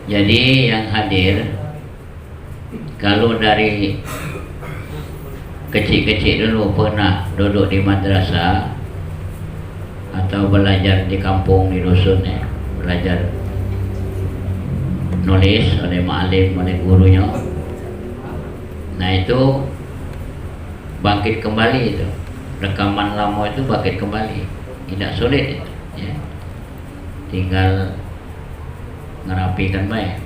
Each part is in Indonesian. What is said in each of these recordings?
Jadi yang hadir, kalau dari kecil-kecil dulu pernah duduk di madrasah atau belajar di kampung, di dusun ya, belajar nulis oleh ma'alim, oleh gurunya. Nah itu bangkit kembali itu, rekaman lama itu bangkit kembali, tidak sulit itu ya. Tinggal ngerapikan baik.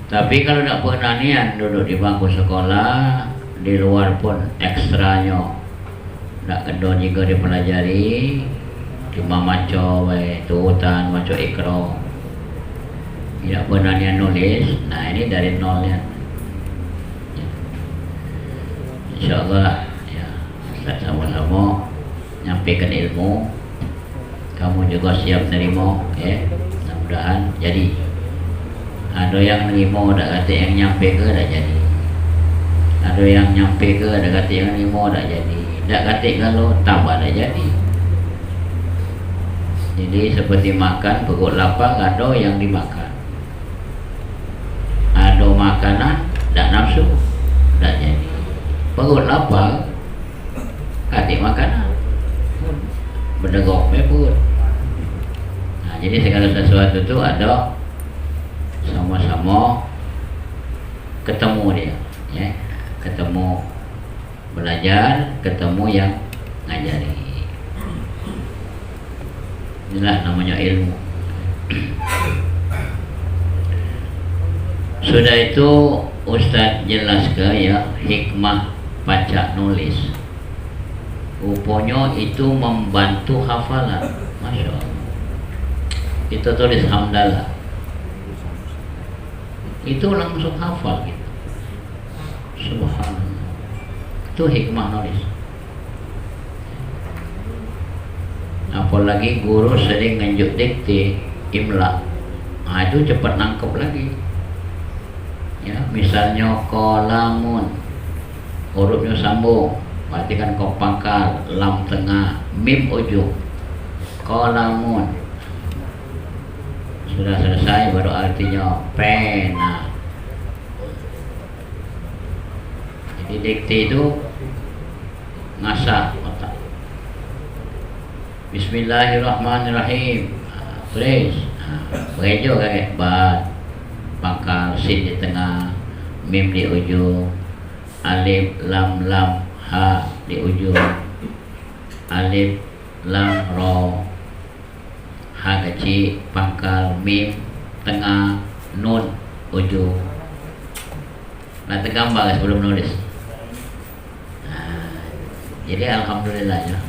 Tapi kalau tidak pernah niat duduk di bangku sekolah, di luar pun ekstranya tidak kedon juga dipelajari, cuma maco baik tutan, maco ikro, tidak pernah niat nulis. Nah ini dari nol ya. InsyaAllah ya, kita sama-sama nyampaikan ilmu, kamu juga siap nerima ya, mudah-mudahan jadi. Ada yang nerima, ada kata yang nyampe ke dah jadi. Ada yang nyampe ke, ada kata yang nerima dah jadi. Tak kata kalau tambah dah jadi. Jadi seperti makan perut lapar, ada yang dimakan. Ada makanan tak nafsu, tak jadi. Perut lapar, kata makanan berdegok perut. Nah, jadi segala sesuatu tu ada sama-sama ketemu dia ya, ketemu belajar, ketemu yang ngajari. Inilah namanya ilmu. Sudah itu Ustaz jelaskan ya hikmah baca nulis. Rupanya itu membantu hafalan. Masya Allah. Kita tulis hamdalah, itu langsung hafal gitu. Subhanallah. Itu hikmah nulis. Apalagi guru sering nganjuk dikte imla, nah itu cepat nangkep lagi ya. Misalnya kolamun, hurufnya sambung, berarti kan kop pangkal, lam tengah, mim ujung, kolamun. Sudah selesai baru artinya pena. Jadi dikte itu ngasah otak. Bismillahirrahmanirrahim. Tulis. Berejo kayak bat, pangkal, sin di tengah, mim di ujung, alif lam lam ha di ujung, alif lam ro, ha kecil, pangkal, mim tengah, nun ujung. Nanti gambar sebelum nulis. Nah, jadi alhamdulillah ya,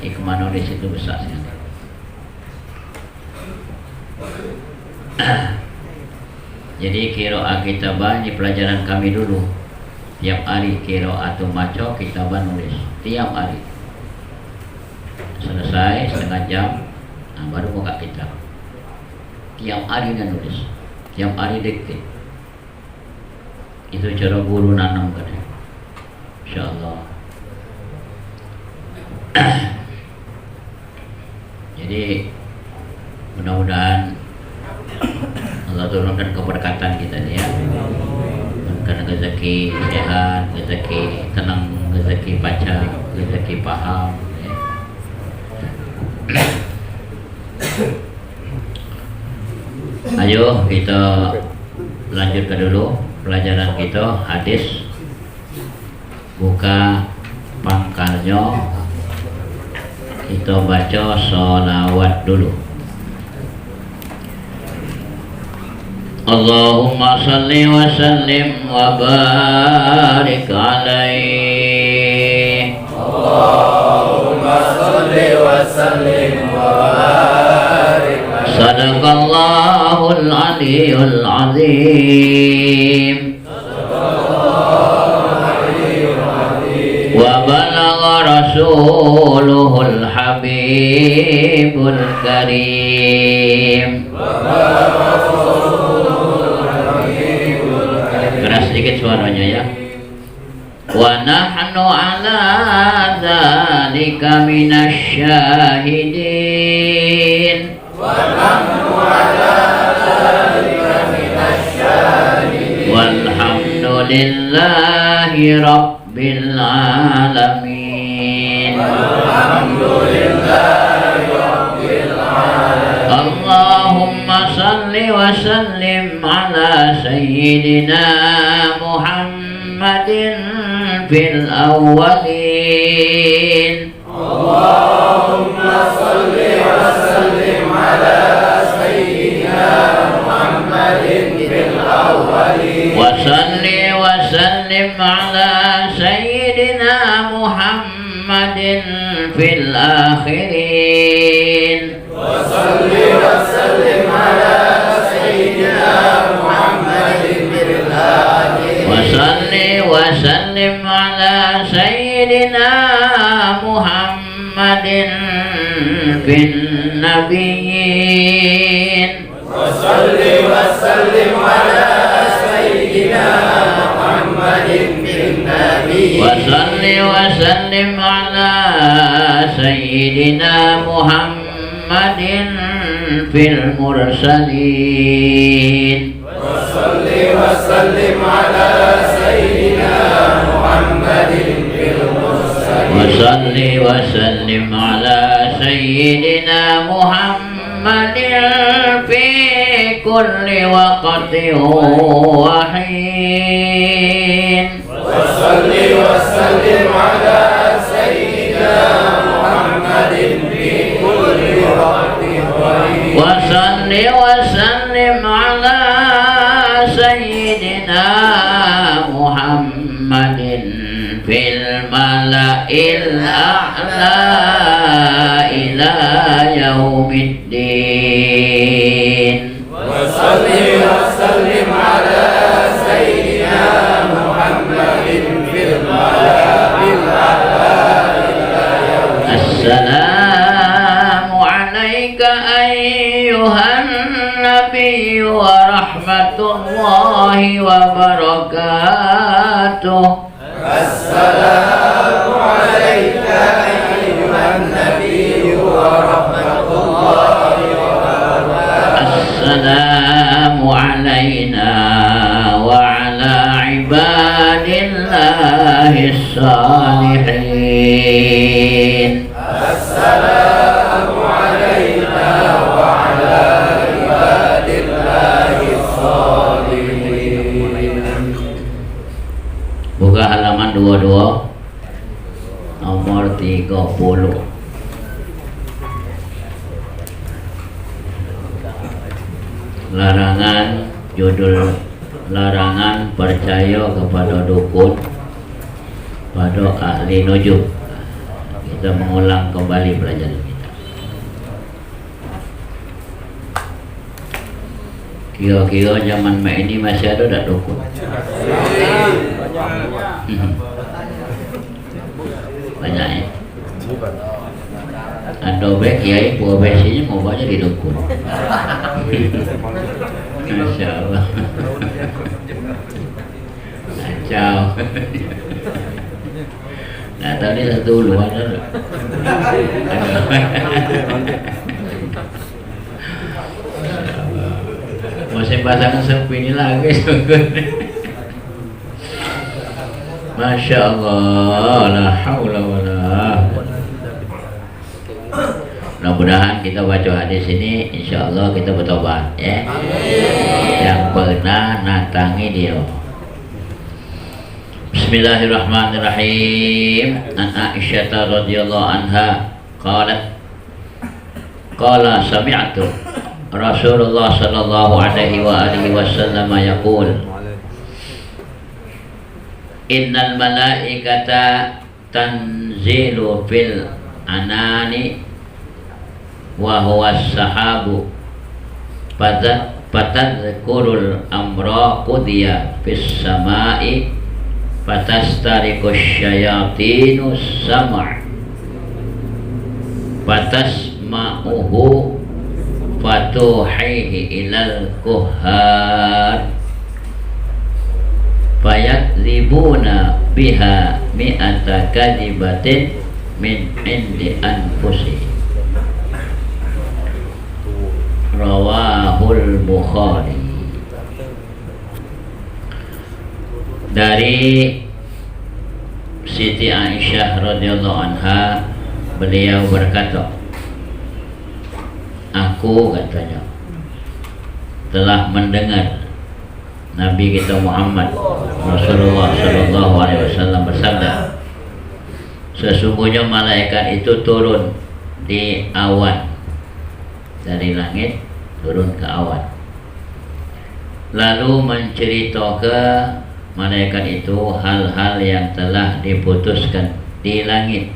hikmah nulis itu besar sekali. Jadi qiraah kitabah di pelajaran kami dulu, tiap hari qiraatu maco, kitabah nulis tiap hari. Selesai setengah jam, nah baru buka kitab. Tiap hari kan nulis, tiap hari dikte. Itu cara guru nanam kan, insyaallah. Jadi mudah-mudahan Allah turunkan keberkatan kita ya, karena rezeki sehat, rezeki tenang, rezeki baca, rezeki paham ya. Ayo kita lanjutkan dulu pelajaran kita. Hadis, buka pangkalnya, kita baca sholawat dulu. Allahumma salli wa sallim wa barik alaihi. Allahumma salli wa sallim wa barik alaihi. Sadaqallahul aliyyul azim. Wa balagha rasuluhul habibul karim. Keras sedikit suaranya ya. Wa nahnu ala dzalika minasyahidin. Wa nahnu ala Alhamdulillahi Rabbil Alamin. Allahumma salli wa sallim ala Sayyidina Muhammadin fil awwalin. Allahumma salli wa sallim ala Sayyidina Muhammadin fil awwalin. Wa salli wa sallim ala Sayyidina Muhammadin fil akhirin. Wa salli wa sallim ala Sayyidina Muhammadin fil akhirin. Wa salli wa sallim ala Sayyidina Muhammadin fil nabiyyin. Wa salli wa sallim ala Sayyidina Muhammadin fil nabiyyin. Wa salli wa sallim ala Sayyidina Muhammadin fil mursalin. Wa salli wa sallim ala Sayyidina Muhammadin fil mursalin. Wa salli wa sallim ala Sayyidina Muhammadin fi kulli waqtin wa hin. Wa salli wa sallim ala Sayyidina Muhammadin fi kulli waqtin wa hin. Wa salli wa sallim ala Sayyidina Muhammadin fil mala'il a'la ila yaumiddin. Wa salli wa sallim ala Sayyidina Muhammadin fil mala'il a'la ila yaumiddin. Assalamu alayka ayyuhan nabiy wa rahmatullahi wa barakatuh. Assalamu alayka ayyuhan nabiyyu wa rahmatullahi wa barakatuh. Assalamu alayna wa ala ibadillahi salihin. Assalamu alayna wa ala ibadillahi sholihin. Buka halaman 22 nomor 30. Larangan, judul larangan percaya kepada dukun, pada ahli nujum. Kita mengulang kembali pelajaran kita. Kira-kira zaman ini masih ada tak dukun? Banyak ya. Ada baik kiai profesinya mau banyak di dukun. Masya Allah. Kacau. Nah tadi satu luar ada. Masih pasangan sepi ini lagi. Masya Allah, la haula wa la. Mudah-mudahan kita baca hadis ini, insya Allah kita bertobat, ya. Yang pernah natangi dia. Bismillahirrahmanirrahim. An Aisyah radhiyallahu anha qalat qala sami'tu Rasulullah sallallahu alaihi wa alihi wasallam yaqul innal malaikata tanzilu fil anani wa huwa as-sahabu fatadhkurul amra qudiya fis samai fatastariqus syayatinu sama' fatasma'uhu fatuhihi ilal kuhar fayakzibuna biha mi'ata kadibatin min indi anfusihim. Rawahul Bukhari. Dari Siti Aisyah radhiyallahu anha, beliau berkata, aku katanya telah mendengar Nabi kita Muhammad Rasulullah sallallahu alaihi wasallam bersabda, sesungguhnya malaikat itu turun di awan, dari langit turun ke awan, lalu menceritakan malaikat itu hal-hal yang telah diputuskan di langit,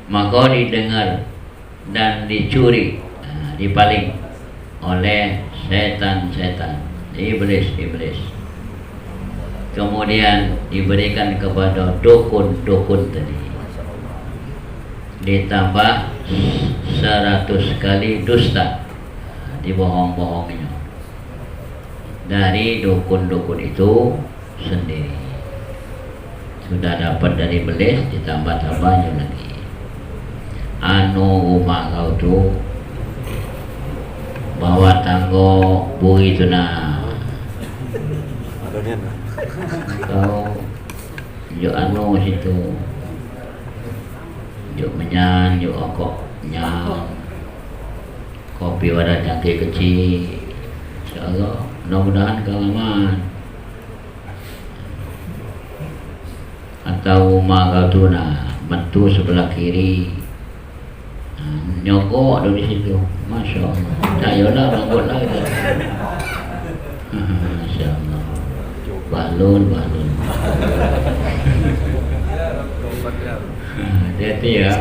maka didengar dan dicuri, dipaling oleh setan-setan, iblis. Kemudian diberikan kepada dukun-dukun tadi, ditambah 100 kali dusta, dibohong-bohongnya dari dukun-dukun itu sendiri. Sudah dapat dari belis, ditambah-tambahnya lagi. Anu umah kau tu bawa tanggo bui tu na kau yuk anu situ, yuk menyan, yuk okok nyang, kopi wadah cangkir kecil, insyaallah. Mudah-mudahan kau aman. Atau rumah kau tu nak mentu sebelah kiri, nyokok dari situ, masya Allah. Ayolah rambut lah kita. Masya Allah. Balun. Hati-hati ya.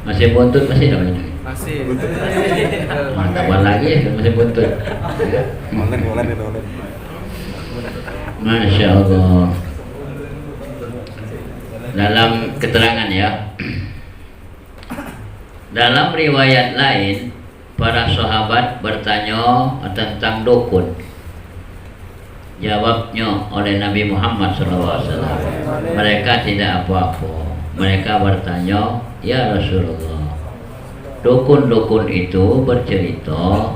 Masih buntut masih tak banyak. Masih. Tambah lagi masih buntut. Online. Masya Allah. Dalam keterangan ya, dalam riwayat lain, para sahabat bertanya tentang dukun. Jawabnya oleh Nabi Muhammad SAW, mereka tidak apa-apa. Mereka bertanya, ya Rasulullah, dukun-dukun itu bercerita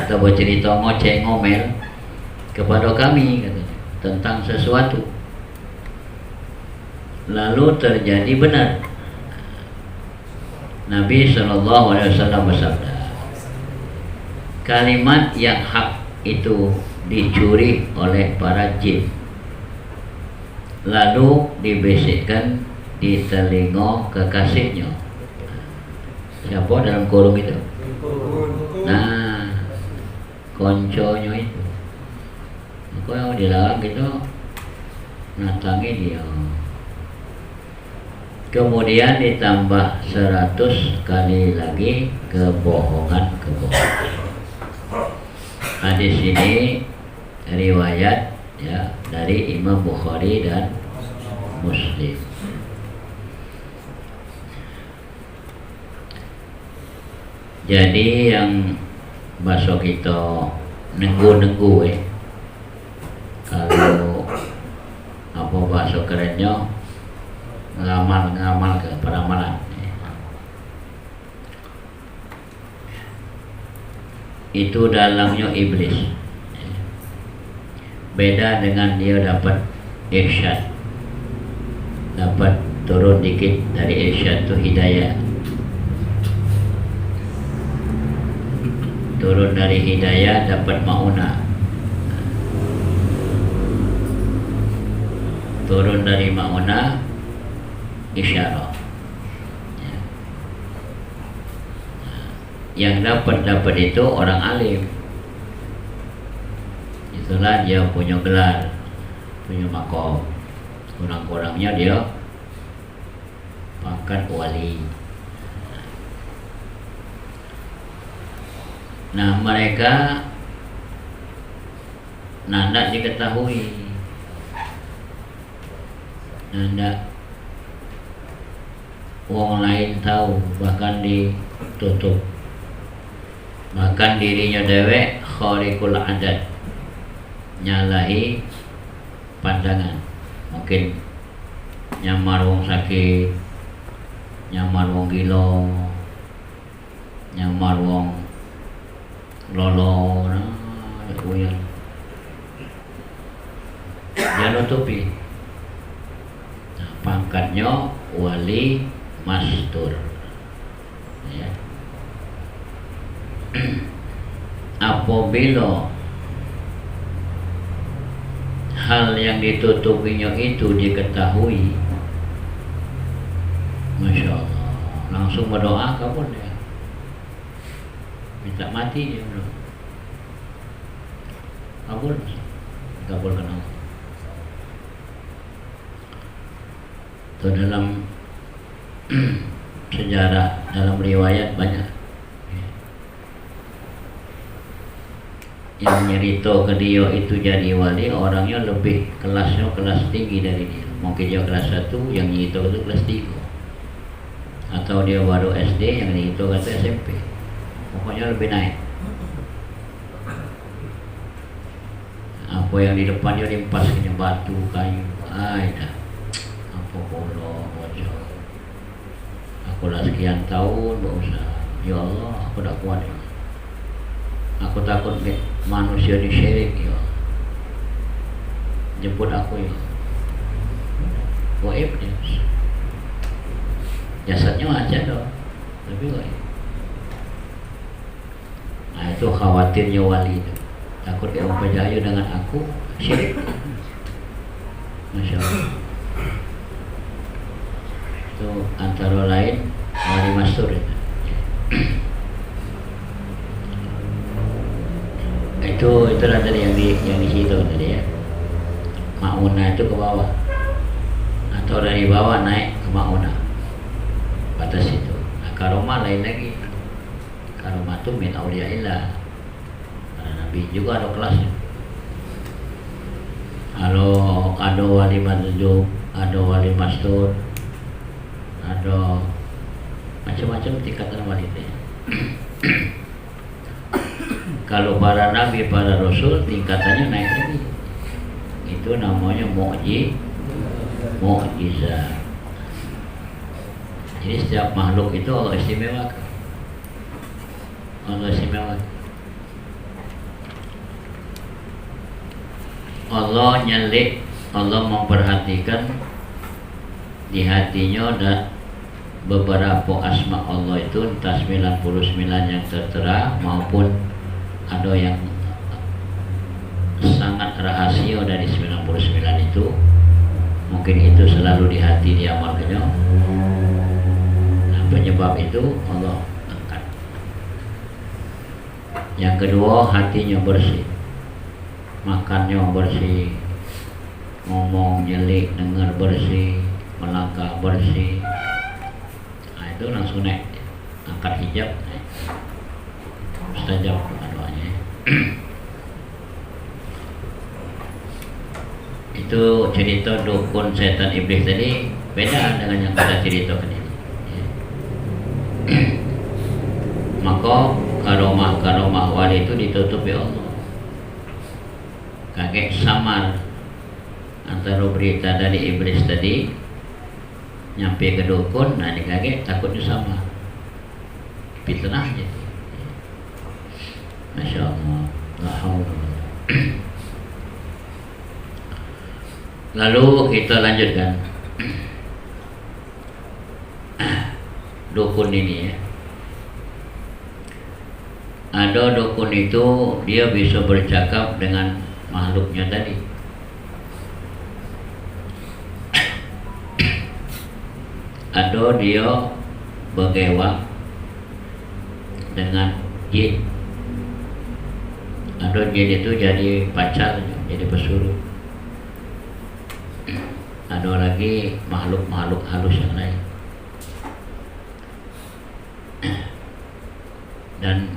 atau bercerita ngoceh ngomel kepada kami, katanya, tentang sesuatu, lalu terjadi benar. Nabi SAW bersabda, kalimat yang hak itu dicuri oleh para jin, lalu dibisikkan di telinga kekasihnya. Siapa dalam kurung itu? Nah, konconya itu. Maka yang dilarang gitu, natangi dia. Kemudian ditambah 100 kali lagi kebohongan. Hadis ini riwayat ya dari Imam Bukhari dan Muslim. Jadi yang bahasa kita nenggu-nenggu kalau apa bahasa kerennya ngamal ke peramalan, itu dalamnya iblis. Beda dengan dia dapat irsyad, dapat turun dikit dari irsyad itu hidayah, turun dari hidayah dapat maunah, turun dari maunah isyarah. Yang dapat itu orang alim, itulah dia punya gelar, punya makom. Kurang-kurangnya dia pangkat wali. Nah, mereka nanda diketahui, nanda orang lain tahu, bahkan ditutup. Bahkan dirinya dewek khariqul adat, nyalahi pandangan. Mungkin nyamar wong sakit, nyamar wong gila, nyamar wong lolo nah uyan dia nutupi. Nah, pangkatnya wali mastur ya. Apabila hal yang ditutupinya itu diketahui, Masya Allah, langsung berdoa kabul ya, minta mati dia bro, kabul kenal. Itu dalam sejarah, dalam riwayat banyak yang nyerito ke dia itu jadi wali, orangnya lebih kelasnya kelas tinggi dari dia. Mungkin dia kelas 1, yang nyerito itu kelas 3, atau dia baru SD, yang nyerito kata SMP. Pokoknya lebih naik. Apa yang di depan dia diempaskannya batu, kayu, dah. Apa bodoh, bocor. Aku lah sekian tahun berusaha. Ya Allah, aku tak kuat ya. Aku takut manusia disyirik ya. Jemput aku ya. Gaib dia. Jasadnya aja dong, tapi gaib. Nah itu khawatirnya wali itu. Takut dia mempercaya dengan aku syirik. Masya Allah. Itu antara lain wali mastur itu. Itu tadi yang di situ tadi ya. Mauna itu ke bawah atau dari bawah naik ke mauna, batas itu. Nah, karomah lain lagi. Karomah itu min auliyaillah. Para nabi juga ada kelasnya. Kalau ada wali majzub, ada wali mastur, ada macam-macam tingkatan wali itu. Kalau para nabi, para rasul tingkatannya naik lagi. Itu namanya mukjizat. Jadi setiap makhluk itu Allah istimewakan. Allah istimewakan. Allah nyelik, Allah memperhatikan di hatinya dan beberapa asma Allah itu entah 99 yang tertera maupun ada yang sangat rahasia dari 99 itu. Mungkin itu selalu di hati diamalkannya. Nah, penyebab itu Allah angkat. Yang kedua, hatinya bersih, makannya bersih, ngomong nyelik, dengar bersih, melangkah bersih. Nah itu langsung naik, angkat hijab, naik. Mustajab doanya. Itu cerita dukun setan iblis tadi beda dengan yang kita ceritakan ini. Maka karomah wali itu ditutupi Allah. Kakek samar antara berita dari iblis tadi nyampe ke dukun, nah ini kakek takutnya sama fitnah gitu. Masya Allah, la haula. Lalu kita lanjutkan dukun ini ya. Ada dukun itu dia bisa bercakap dengan makhluknya tadi. Ada dia bergewang dengan jin. Ada jin itu jadi pacarnya, jadi pesuruh. Ada lagi makhluk-makhluk halus yang lain. Dan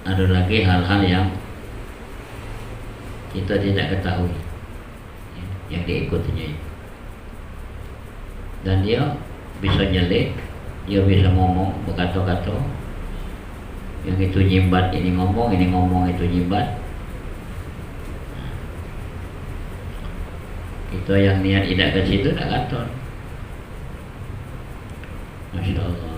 ada lagi hal-hal yang kita tidak ketahui yang diikutinya. Dan dia bisa nyelek, dia bisa ngomong berkata-kata. Yang itu nyimbat, ini ngomong, itu nyimbat. Kita yang niat tidak ke situ tak katon. Masya Allah.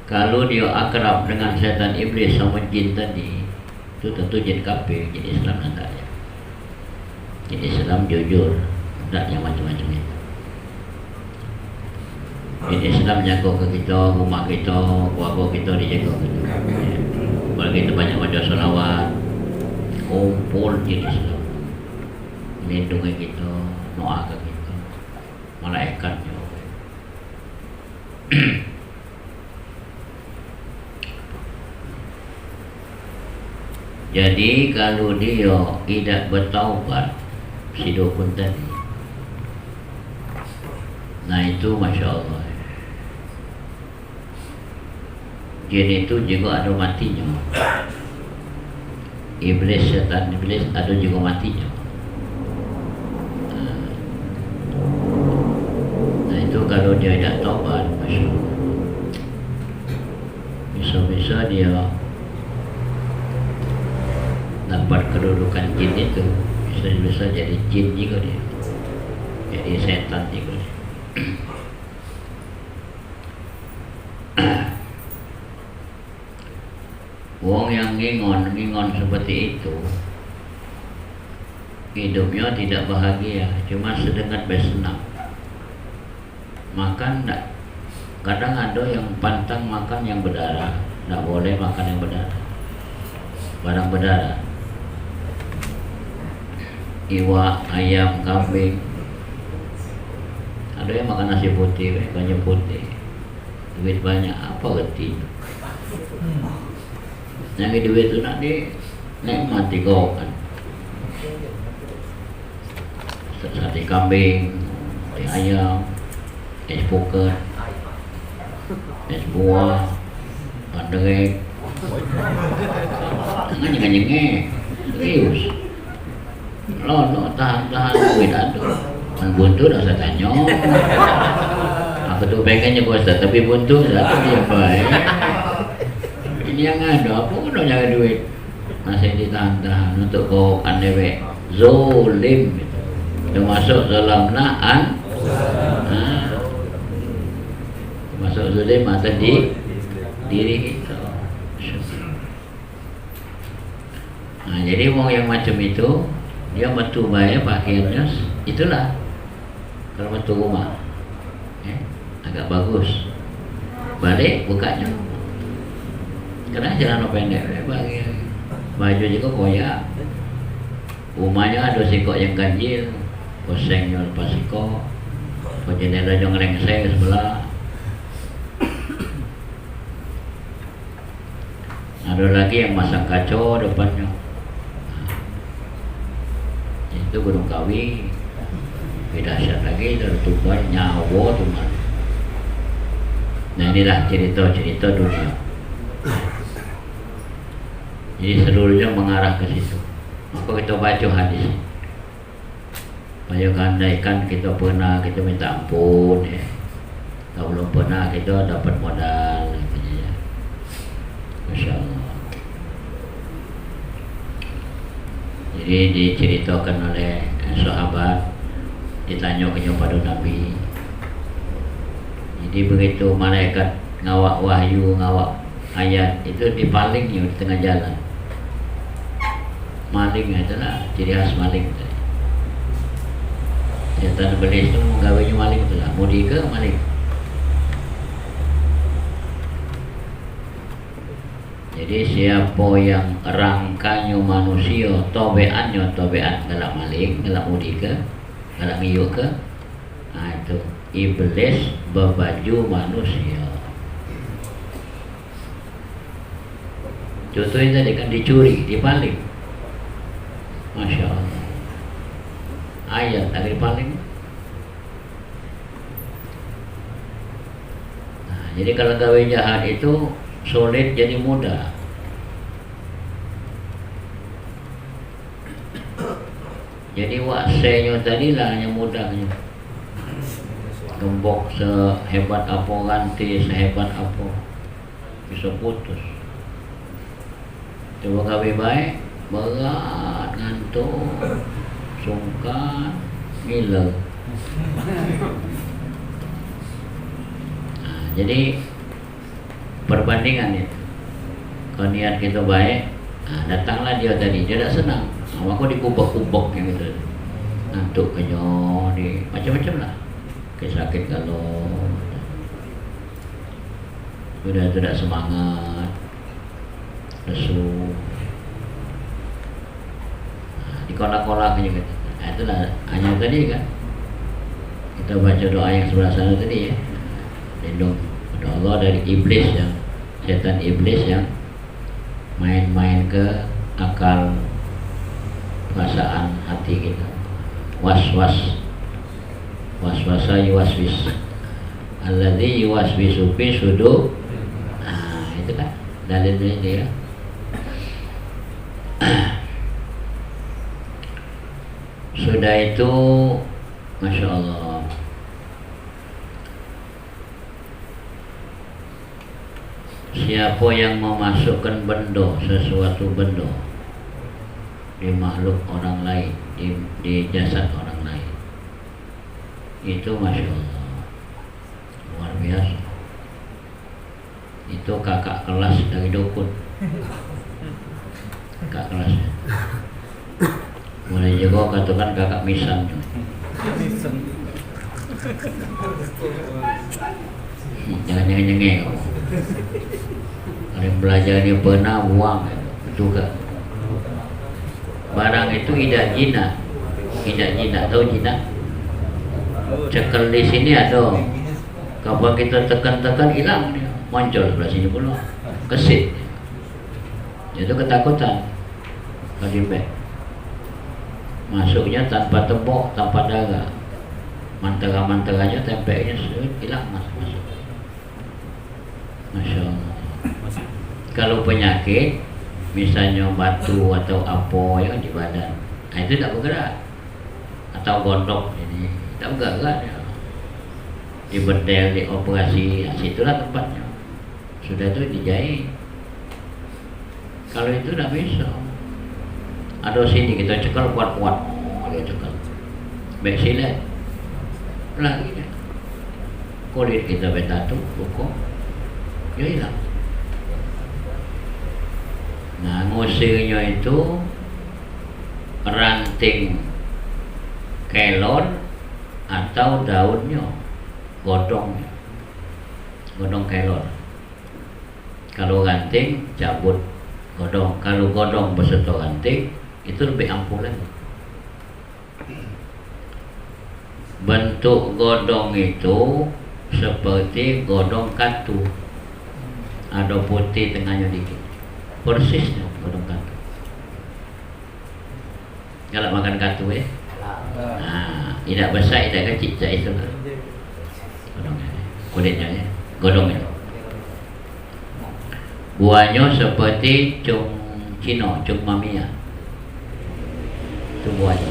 Kalau dia akrab dengan setan iblis sama jin tadi, itu tentu jin kafir, jin Islam tak ya. Jin Islam jujur, tak yang macam-macam itu. Jin Islam jaga ke kita, rumah kita, keluarga kita dijaga kita. Kalau kita banyak baca salawat, kumpul jin Islam, melindungi kita, doakan kita, malaikatnya. Jadi kalau dia tidak bertaubat, si dukun tadi, nah itu Masya Allah, jin itu juga ada matinya. Iblis, setan iblis ada juga matinya. Nah itu kalau dia tidak taubat, Masya Allah, bisa-bisa dia dapat kedudukan jin itu, bisa jadi jin juga dia, jadi setan juga dia. Wong yang ngingon seperti itu hidupnya tidak bahagia, cuma sedengat bersenang. Makan tak, kadang ada yang pantang makan yang berdarah, tak boleh makan yang berdarah, barang berdarah, iwak, ayam, kambing. Ada yang makan nasi putih, banyak putih, duit banyak, apa reti? Yang duit itu nak nikmati kau kan. Sate kambing, sate ayam, es poker, es buah, pandegek, nyengeng, serius. Lo tahan duit aduh, kan buntu dah saya tanya. Aku tuh pengennya bos, tapi buntu satu dia baik. Ini yang ada, apa udah nyari duit, masih ditahan-tahan untuk kau aneh zolim gitu. Termasuk zalamna termasuk zolim atas diri kita. Nah jadi orang yang macam itu, dia metu bayar pakaiannya, itulah kalau metu rumah agak bagus, balik bukanya karena jalan pendek, baju juga koyak, rumahnya ada sikok yang ganjil, kosengnya lepas sikok, jendela yang ngerengseng sebelah, ada lagi yang masang kaca depannya. Itu gunung kawi, beda dahsyat lagi, tertubar nyawa tuman. Nah inilah cerita-cerita dunia. Jadi seluruhnya mengarah ke situ. Maka kita baca hadis. Supaya andaikan kita pernah, kita minta ampun ya. Kalau belum pernah kita dapat modal ya. Masya Allah. Jadi diceritakan oleh sahabat, ditanya kepada Nabi. Jadi begitu malaikat ngawak wahyu, ngawak ayat itu dipaling di tengah jalan. Maling adalah ciri khas maling tadi. Setan iblis itu menggawainya maling itulah, mudi ke maling. Jadi siapa yang rangkanya manusia, tobeannya tobean galak maling, galak mudi ke, galak ngiyu ke, nah itu iblis berbaju manusia. Contohnya tadi kan dicuri, dipaling. Masya Allah. Ayat dari paling. Nah, jadi kalau gawe jahat itu sulit jadi mudah. Jadi waksenya tadi lah yang mudahnya. Gembok sehebat apa, ganti sehebat apa, bisa putus. Coba gawe baik, berat, ngantuk, sungkan, ngiler. Nah, jadi perbandingan itu. Kalau niat kita baik, datanglah dia tadi, dia tak senang. Aku dikubak-kubak yang gitu, ngantuk kenyo, di macam-macam lah, sakit kalau sudah tidak semangat, lesu, dikolak-kolak gitu. Itulah hanya tadi kan. Kita baca doa yang sebelah sana tadi ya, lindung pada Allah dari iblis yang setan iblis yang main-main ke akal perasaan hati kita. Waswasa yuwaswis alladzi yuwaswisu fi sudur. Itu kan dalilnya dia. Sudah itu Masya Allah, siapa yang memasukkan benda, sesuatu benda di makhluk orang lain, di jasad orang lain, itu Masya Allah luar biasa. Itu kakak kelas dari dukun, kakak kelasnya. Boleh juga katakan kakak misan. Jangan nyengeng kamu. Kalau yang belajar dia pernah buang juga. Barang itu tidak jinak, tahu jinak? Cekel di sini ada. Kalau kita tekan-tekan hilang dia, muncul sebelah sini pula, kesit. Itu ketakutan. Kalau masuknya tanpa tembok, tanpa darah, mantera-manteranya tempelnya hilang masuk. Masya Allah. Kalau penyakit, misalnya batu atau apa yang di badan, itu tak bergerak, atau gondok, jadi tak bergerak ya. Di bedel, di operasi, situlah tempatnya. Sudah itu dijahit. Kalau itu tak bisa. Ada sini kita cekal kuat-kuat, dia cekal. Baik silat, lagi deh. Kulit kita betatu, buku, dia hilang. Nah, ngusirnya itu ranting kelon atau daunnya, godong kelon. Kalau ranting cabut godong, kalau godong beserta ranting itu lebih ampuh lagi. Bentuk godong itu seperti godong katu, ada putih tengahnya dikit, persisnya godong katu. Kalau makan katu ya, tidak besar, tidak kecil, itu lah godongnya, kulitnya ya, godongnya. Buahnya seperti cung Cino, cung Mamiya. Itu buahnya.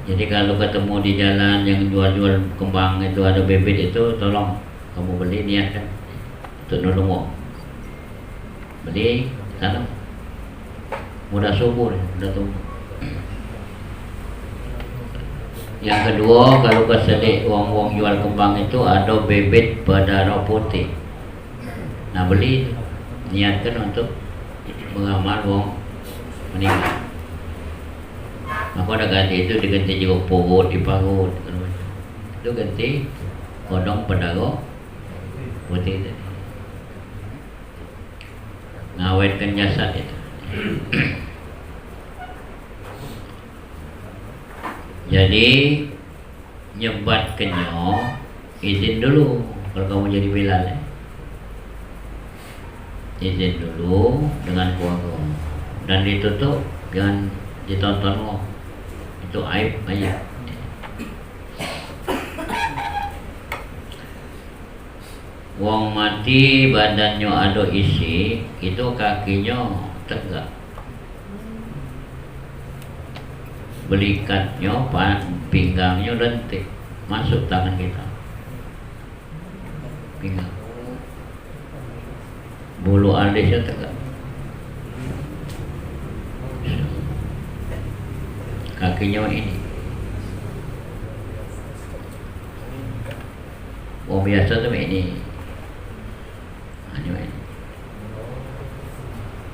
Jadi kalau ketemu di jalan yang jual-jual kembang itu ada bibit itu, tolong kamu beli, niatkan untuk nolong wong. Beli, tanam. Mudah subur, mudah tumbuh. Yang kedua, kalau kesedik wong-wong jual kembang itu ada bibit berdarah putih. Nah beli, niatkan untuk mengamal wong meninggal. Maka ada ganti itu, diganti juga pohon, diparut. Itu ganti kodong berdarah putih tadi. Ngawetkan jasad itu. Jadi nyebat kenyo, izin dulu kalau kamu jadi Bilal ya. Izin dulu dengan keluarga dan ditutup, jangan ditonton lo. Itu aib aja. Wong mati badannya ada isi, itu kakinya tegak. Belikatnya, pinggangnya lentik, masuk tangan kita. Pinggang. Bulu alisnya tegak. Kakinya ini. Wong biasa tu ini. Ini.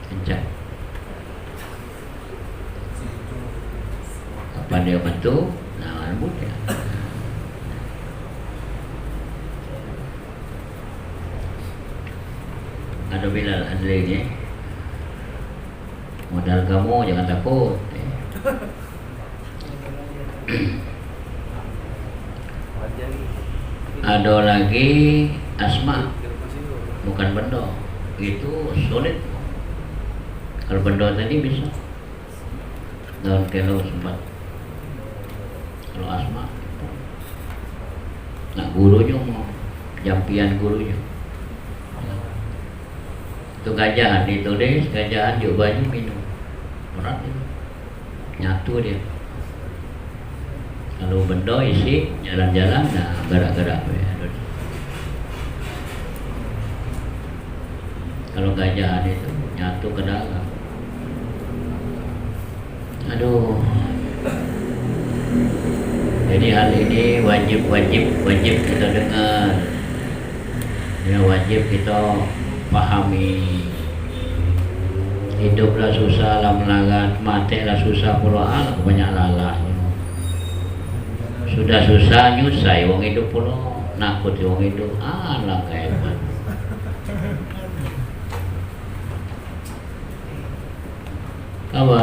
Kencang. Kapan dia bantu? Nah, lembut ya. Ada Bilal Adli ni. Modal kamu jangan takut. Ada lagi Asma, bukan Bendo. Itu sulit. Kalau Bendo tadi bisa. Daun kelo sempat. Kalau Asma, nak gurunya mau jampian gurunya. Itu gajahan ditulis, gajahan juga baju minum. Berat itu. Nyatu dia. Kalau Bendo isi jalan-jalan, nah gerak-gerak ya. Kalau gajahan itu nyatu ke dalam. Aduh. Jadi hal ini wajib kita dengar. Ya, wajib kita pahami. Hiduplah susah lah melarat, matilah susah pula alah banyak lalahnya. Sudah susah nyusai wong hidup pula nakut wong hidup alah hebat. Apa?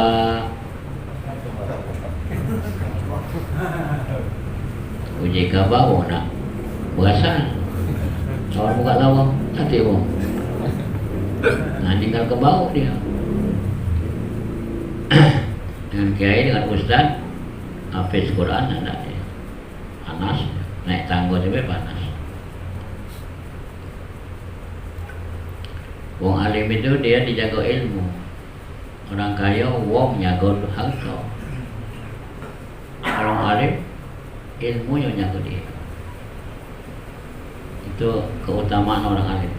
Uji kabau nak berasan. Kawan buka lawang, hati wong. Nah, tinggal ke bawah dia. Dengan kiai dengan ustaz hafiz Quran ada dia. Panas, naik tangga sampai panas. Wong alim itu dia dijaga ilmu. Orang kaya wong nyaga harta. Orang alim ilmunya nyaga dia. Itu keutamaan orang alim.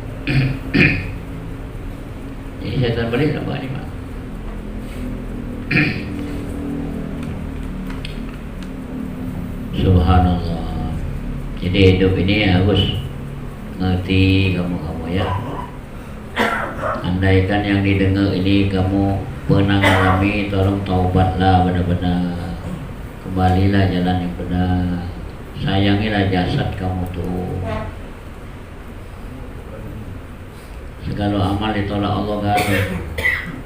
Jadi setan balik apa ni Pak? Subhanallah. Jadi hidup ini harus ngerti kamu ya. Andaikan yang didengar ini kamu pernah mengalami, tolong taubatlah benar-benar. Kembalilah jalan yang benar. Sayangilah jasad kamu tuh. Segala amal ditolak Allah kan.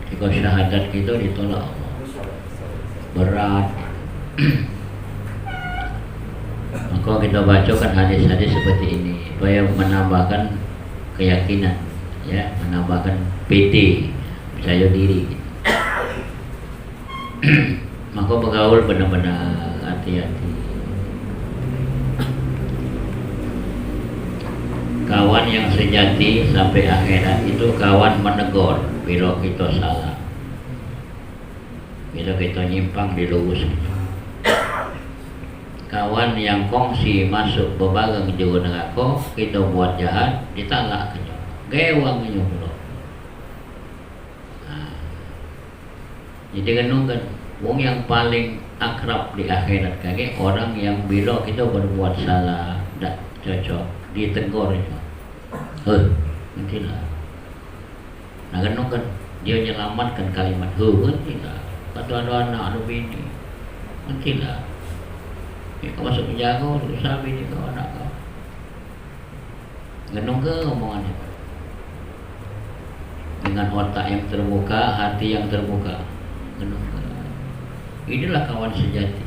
Jika syahadat kita ditolak Allah. Berat. Maka kita bacakan hadis-hadis seperti ini supaya menambahkan keyakinan, ya, menambahkan PD, percaya diri. Maka bergaul benar-benar hati-hati. Kawan yang sejati sampai akhirat itu kawan menegur bila kita salah, bila kita nyimpang diluruskan. Kawan yang kongsi masuk bebareng juru neraka, kita buat jahat ditalak kenyo, gewang kenyo pula. Jadi renungkan, wong yang paling akrab di akhirat kage orang yang bila kita berbuat salah, tak cocok, ditegur itu. Nantilah. Nah renungkan, dia menyelamatkan kalimat nantilah. Kata ada anak, ada bini, nantilah. Kau masuk penjara, susah bini kau, anak kau. Renung ke omongannya. Dengan otak yang terbuka, hati yang terbuka. Renung ke. Inilah kawan sejati.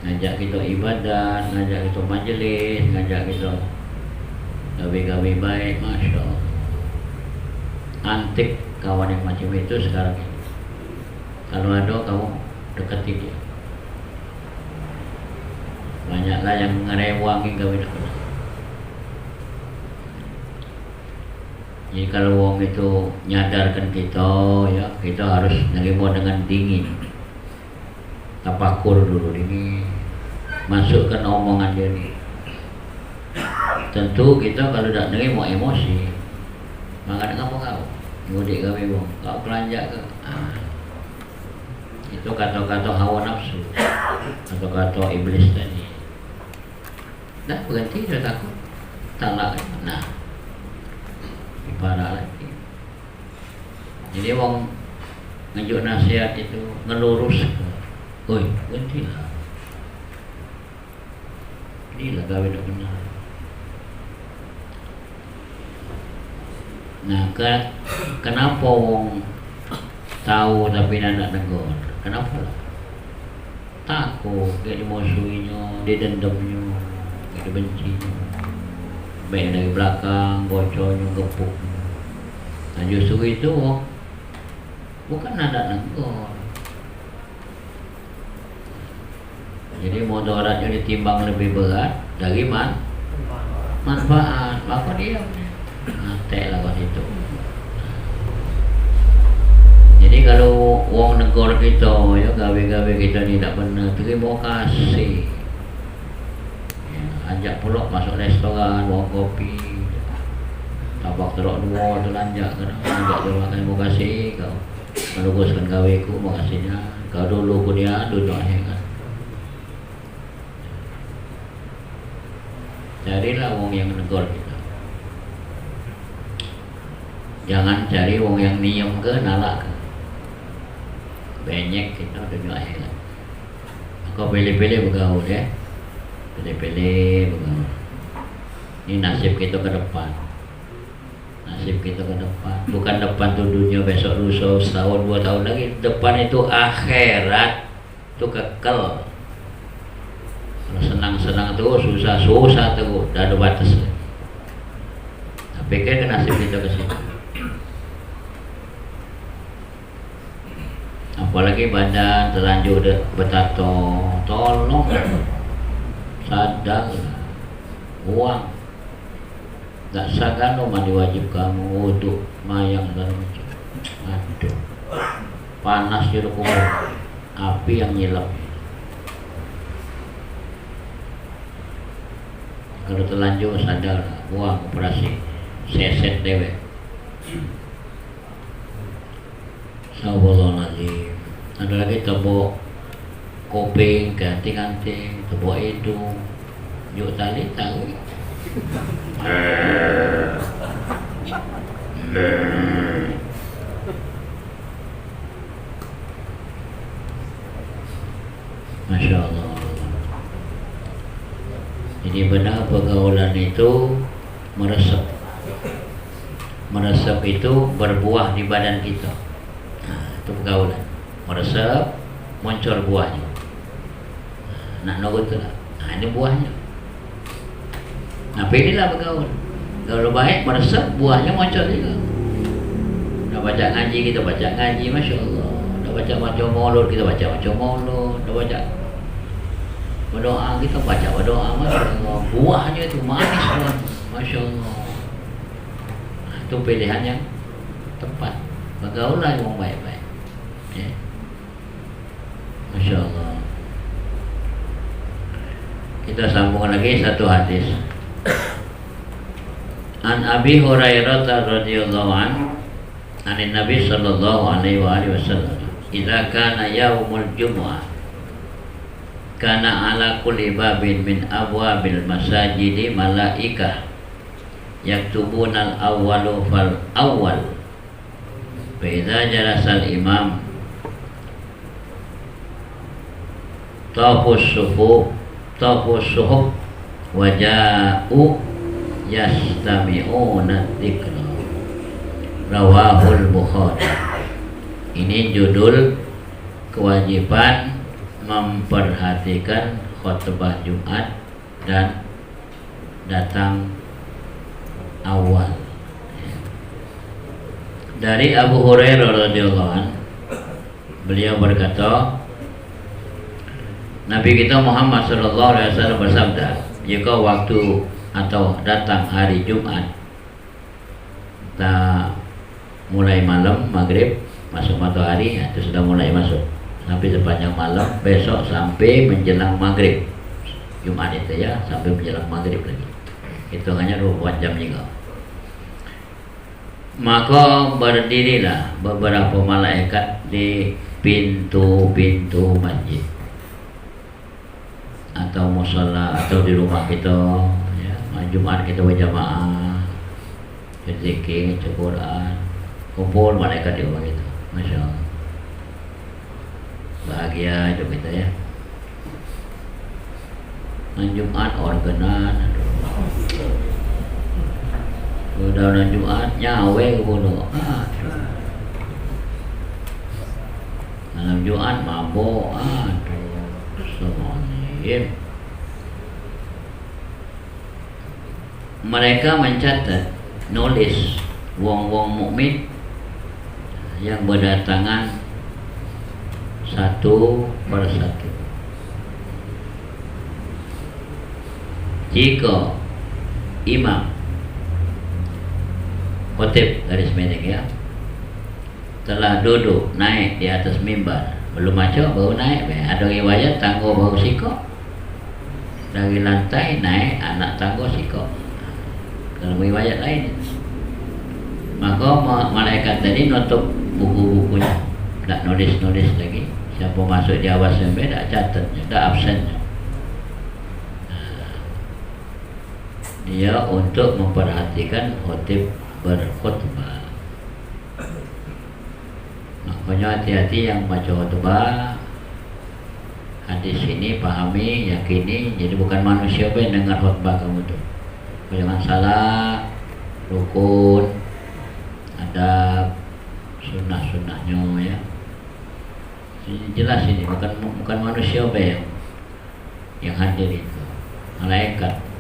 Ngajak kita ibadah, ngajak kita majelis, ngajak kita gawe-gawe baik, Masya Allah. Antik kawan yang macam itu sekarang ini. Kalau ada kamu dekati dia. Banyaklah yang ngerewangi gawe nak. Jadi kalau wong itu nyadarkan kita, ya kita harus nerima dengan dingin. Tapakur dulu ini, masukkan omongan dia ni. Tentu kita kalau tak nerima emosi, maka nak kamu kau, mudik gawe wong, kau kelanjak ke? Itu kata-kata hawa nafsu, kata-kata iblis tadi. Dah berhenti sudah takut. Talak. Nah, parah lagi. Jadi wong ngejuk nasihat itu ngelurus. Oi, berhentilah. Inilah gawe tak benar. Nah, kenapa wong tahu tapi nak negor? Kenapa lah? Takut dia dimusuhinya, dia dendamnya, dia bencinya. Baik dari belakang, bocornya, gepuk. Nah justru itu bukan ada negor. Jadi mudaratnya ditimbang lebih berat dari manfaat. Maka dia tek lah itu. Jadi kalau wong negor kita, ya gawe-gawe kita ni tak benar, terima kasih. Ya, ajak pulak masuk restoran, bawa kopi, tapak teruk dua tu lanjak kan, ajak dia makan, terima kasih kau meluruskan gaweku, makasihnya. Kau dulu pun dia duduk kan. Carilah wong yang negor kita. Jangan cari wong yang niem ke nalak ke. Banyak kita dunia akhirat. Kau pilih-pilih bergaul ya. Pilih-pilih bergaul. Ini nasib kita ke depan. Nasib kita ke depan. Bukan depan tu dunia besok lusa setahun 2 tahun lagi. Depan itu akhirat. Itu kekal. Kalau senang-senang terus, susah-susah terus, dah ada batas. Tapi kan nasib kita ke situ. Apalagi badan terlanjur bertato, tolong sadar, uang. Tak sagano mandi wajib kamu untuk mayang dan macam. Aduh, panas di kubur, api yang nyilap. Kalau terlanjur sadar, buang operasi seset dewek. Subhanallah. Ada lagi tebok kuping, ganting-ganting, tebok hidung, juk tali tahu. Masya Allah. Jadi benar pergaulan itu meresap. Meresap itu berbuah di badan kita. Nah, itu pergaulan. Meresap, muncul buahnya. Nak nurut tu lah. Nah, ini buahnya. Nah, pilihlah bergaul. Kalau baik meresap, buahnya muncul juga. Dah baca ngaji, kita baca ngaji, Masya Allah. Dah baca macam maulud, kita baca macam maulud. Dah baca berdoa, kita baca berdoa, Masya Allah. Buahnya itu manis banget, Masya Allah. Nah, itu pilihan yang tepat. Bergaulah yang baik-baik ya. Masya Allah. Kita sambung lagi satu hadis. An Abi Hurairah radhiyallahu anhu anin Nabi sallallahu alaihi wasallam, idza kana yaumul jumu'ah kana ala kulli babin min abwabil masajidi malaikah yaktubuna al-awwalu fal awwal fa idza jalasa al-imam tafus suhuf waja'u yastami'una dzikra rawahul Bukhari. Ini judul kewajiban memperhatikan khutbah Jumat dan datang awal. Dari Abu Hurairah radhiyallahu anhu, beliau berkata, Nabi kita Muhammad sallallahu alaihi wasallam bersabda, jika waktu atau datang hari Jumat, kita mulai malam maghrib masuk matahari, itu sudah mulai masuk sampai sepanjang malam, besok sampai menjelang maghrib Jumat itu ya, sampai menjelang maghrib lagi, hitungannya 24 jam juga. Maka berdirilah beberapa malaikat di pintu-pintu masjid atau musala atau di rumah kita ya, Jumat kita berjamaah berzikir, baca Quran, kumpul malaikat di rumah kita. Masya Allah, bahagia hidup kita ya. Jumat organan, udah Jumat nyawe kudu. Malam Jumat mabok, aduh, semuanya. Mereka mencatat, nulis wong-wong mukmin yang berdatangan satu persatu. Jika imam khotib garis pendek ya telah duduk naik di atas mimbar, belum masuk baru naik, ada riwayat tangga baru sikok, dari lantai naik anak tangga sikok. Dalam riwayat lain, maka malaikat tadi nutup buku-bukunya, tak nulis-nulis lagi. Siapa masuk di awas sampai tak catatnya, tak absennya. Dia untuk memperhatikan khotib berkhutbah. Makanya hati-hati yang baca khutbah. Hadis ini pahami, yakini. Jadi bukan manusia yang dengar khutbah kamu tuh. Jangan salah, rukun, adab, sunnah-sunnahnya ya. Ini jelas ini, bukan manusia yang hadir itu. Malaikat.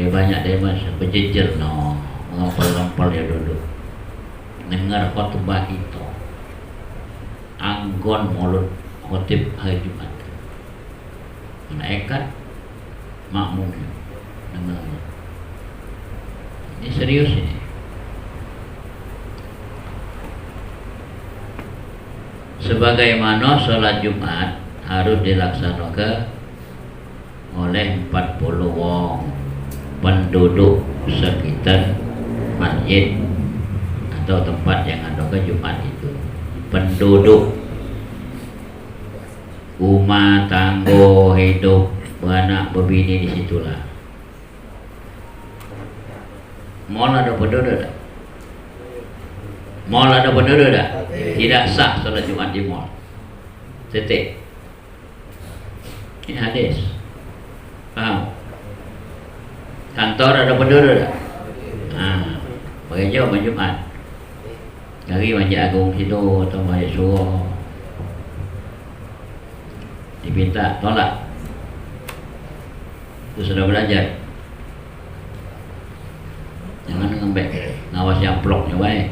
Banyak dari masa berjejer mengampal-ampal dia duduk dengar khutbah itu, anggon mulut khotib hari Jumat. Malaikat makmum dengarnya. Ini serius ini. Sebagaimana sholat Jumat harus dilaksanakan oleh 40 wong penduduk sekitar masjid atau tempat yang ada ke Jumat itu. Penduduk rumah tanggo hidup beranak berbini di situlah. Mall ada penduduk tak? Mall ada penduduk tak? Tidak sah salat Jumat di mall. Titik. Ini hadis. Paham? Kantor ada penduduk tak? Bagi jauh Jumat. Dari Masjid Agung situ atau Masjid Surah diminta tolak. Itu sudah belajar. Jangan ngembek ngawas amplopnya baik.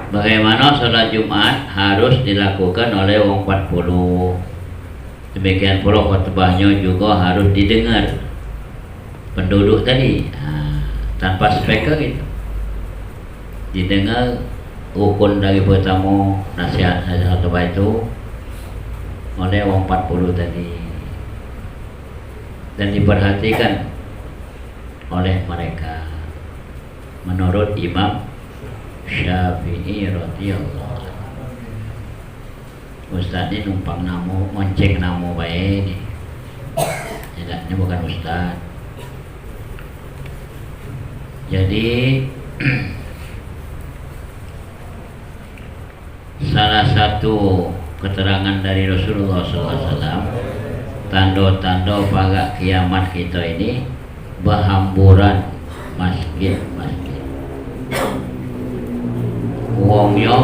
Bagaimana sholat Jumat harus dilakukan oleh orang 40. Demikian pula khutbahnya juga harus didengar penduduk tadi, tanpa speaker itu. Didengar rukun dari pertama nasihat khutbah itu oleh orang 40 tadi, dan diperhatikan oleh mereka menurut Imam Syafi'i radhiyallahu. Ustaz ini numpang namu, monceng namu baik ini. Tidak, ini bukan ustaz. Jadi salah satu keterangan dari Rasulullah SAW, tanda-tanda pada kiamat kita ini berhamburan masjid-masjid. Wongnya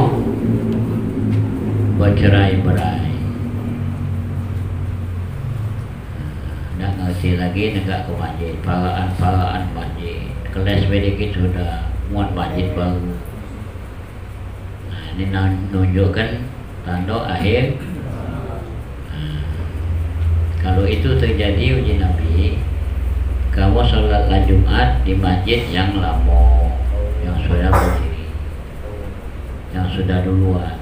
bercerai-berai. Nak ngerti lagi negak ke masjid, paraan masjid. Kelas sedikit sudah muat masjid baru. Ini menunjukkan tanda akhir. Kalau itu terjadi uji Nabi, kamu sholat Jumat di masjid yang lama, yang sudah berdiri, yang sudah duluan.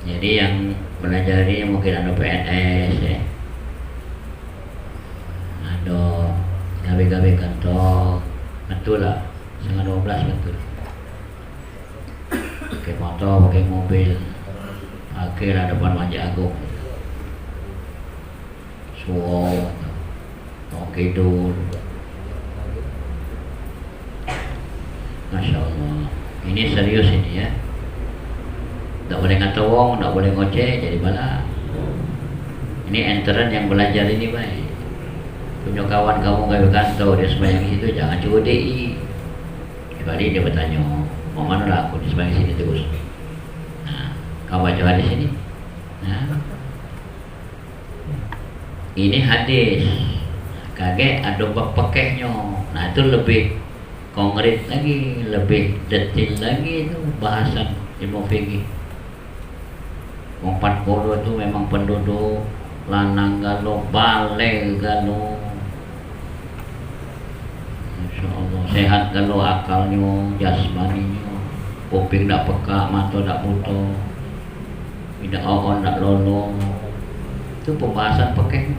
Jadi yang belajar ini mungkin ada PNS ya, ada gawe-gawe kantor, betul lah, setengah 12 betul. pakai motor, pakai mobil, akhirnya depan Masjid Agung, suwo, kidul, Masya Allah. Ini serius ini ya. Tak boleh ngata wong, tak boleh ngoceh, jadi bala. Ini enteran yang belajar ini baik. Punya kawan kamu gak berkantau dia sembahyang situ, jangan cukup DI. Kembali dia bertanya, mau mana lah aku di sembahyang sini terus. Nah, kau baca hadis ini. Nah, ini hadis. Kaget ada bab pakainya. Nah itu lebih konkret lagi, lebih detail lagi itu bahasan ilmu fikih. 40 itu memang penduduk lanang galau, balik galau, Masya Allah, sehat galau akalnya, jasmaninya, kuping tak peka, mata tak buta, tidak on tak lolo. Itu pembahasan pakai.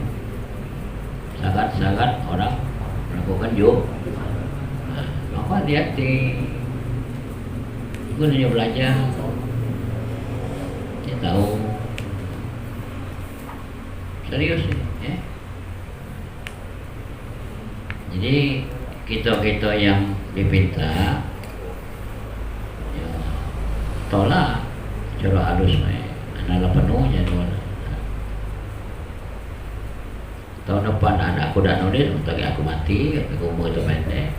Sangat-sangat orang melakukan nah, maka hati-hati. Gunanya belajar, dia tahu serius ya. Jadi kita yang dipinta ya, tolak cara halus anak penuh jadwal. Tahun depan anak aku dah nulis untuk aku mati, aku umur itu pendek.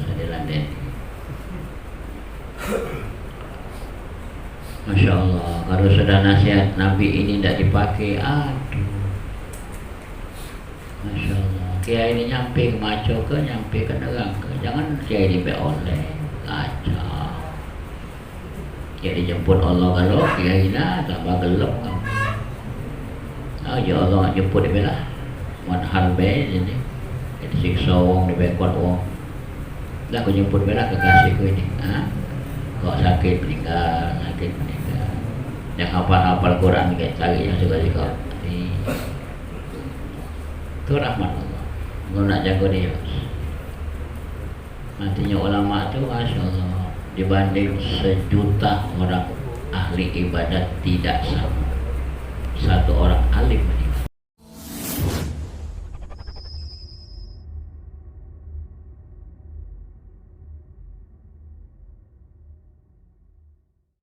Saya London. Masya Allah, kalau sudah nasihat Nabi ini tidak dipakai, aduh, Masya Allah. Kiai ini nyampe ke maco ke, nyampe ke neraka. Jangan kiai ini oleh, kacau. Kiai dijemput Allah kalau kiai ini tambah gelap kamu. Oh ya Allah jemput dia lah. Wan harbe ini. Jadi siksa wong di kuat wong. Dah aku jemput bela kekasihku ini. Kok sakit meninggal, sakit meninggal. Yang hafal Quran kayak cari yang suka-suka. Itu rahmat Allah. Kau nak jaga dia. Matinya ulama itu Masya Allah dibanding 1 juta orang ahli ibadat tidak sama. 1 orang alim meninggal.